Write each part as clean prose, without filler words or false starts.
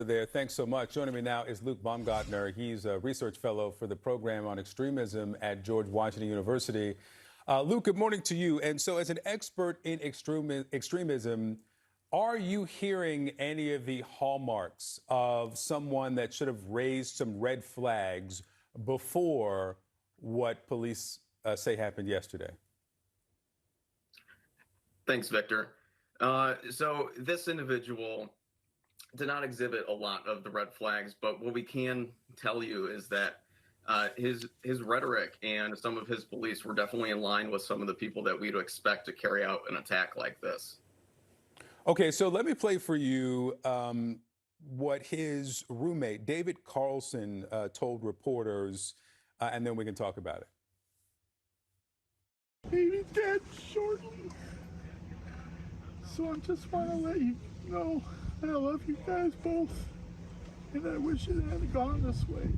There. Thanks so much. Joining me now is Luke Baumgartner. He's a research fellow for the program on extremism at George Washington University. Luke, good morning to you. And so, as an expert in extremism, are you hearing any of the hallmarks of someone that should have raised some red flags before what police say happened yesterday? Thanks, Victor. So this individual did not exhibit a lot of the red flags, but what we can tell you is that his rhetoric and some of his beliefs were definitely in line with some of the people that we'd expect to carry out an attack like this. Okay, so let me play for you what his roommate, David Carlson, told reporters, and then we can talk about it. Maybe dead shortly. So I just want to let you know I love you guys both, and I wish it hadn't gone this way.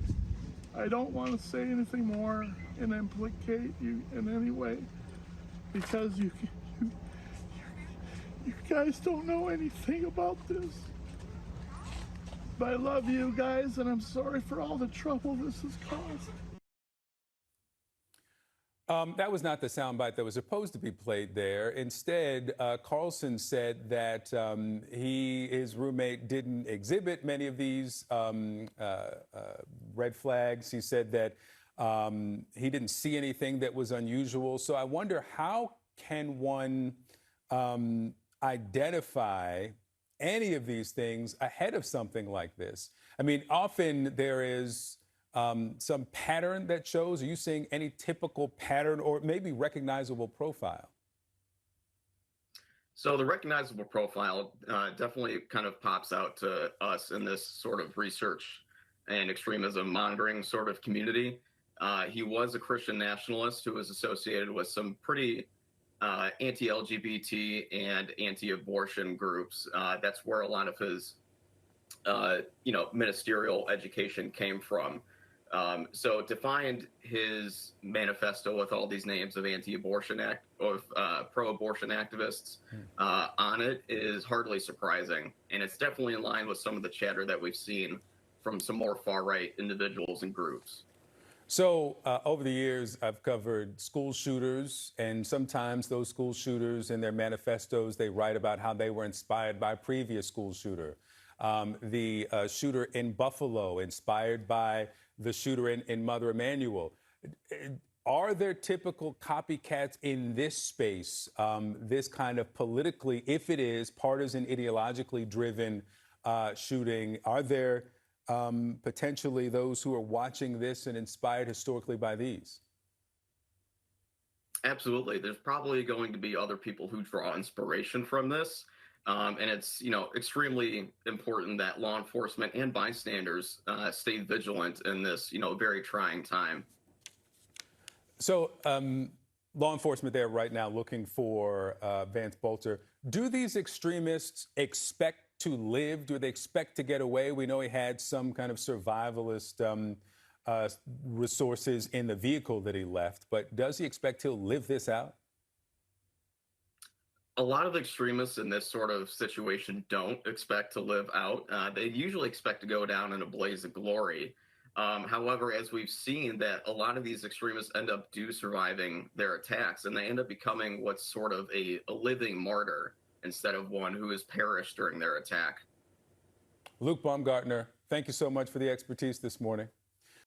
I don't want to say anything more and implicate you in any way, because you guys don't know anything about this. But I love you guys, and I'm sorry for all the trouble this has caused. That was not the soundbite that was supposed to be played there. Instead, Carlson said that his roommate didn't exhibit many of these red flags. He said that he didn't see anything that was unusual. So I wonder, how can one identify any of these things ahead of something like this? I mean, often there is some pattern that shows. Are you seeing any typical pattern or maybe recognizable profile? So the recognizable profile definitely kind of pops out to us in this sort of research and extremism monitoring sort of community. He was a Christian nationalist who was associated with some pretty anti-LGBT and anti-abortion groups. That's where a lot of his, ministerial education came from. So to find his manifesto with all these names of pro-abortion activists on it is hardly surprising. And it's definitely in line with some of the chatter that we've seen from some more far-right individuals and groups. So over the years, I've covered school shooters, and sometimes those school shooters in their manifestos, they write about how they were inspired by a previous school shooter. The shooter in Buffalo, inspired by the shooter in Mother Emanuel. Are there typical copycats in this space, this kind of politically, if it is partisan, ideologically driven shooting? Are there potentially those who are watching this and inspired historically by these? Absolutely. There's probably going to be other people who draw inspiration from this. And it's, extremely important that law enforcement and bystanders stay vigilant in this, very trying time. So law enforcement there right now looking for Vance Bolter. Do these extremists expect to live? Do they expect to get away? We know he had some kind of survivalist resources in the vehicle that he left, but does he expect he'll live this out? A lot of extremists in this sort of situation don't expect to live out. They usually expect to go down in a blaze of glory. However, as we've seen, that a lot of these extremists end up surviving their attacks, and they end up becoming what's sort of a living martyr instead of one who has perished during their attack. Luke Baumgartner, thank you so much for the expertise this morning.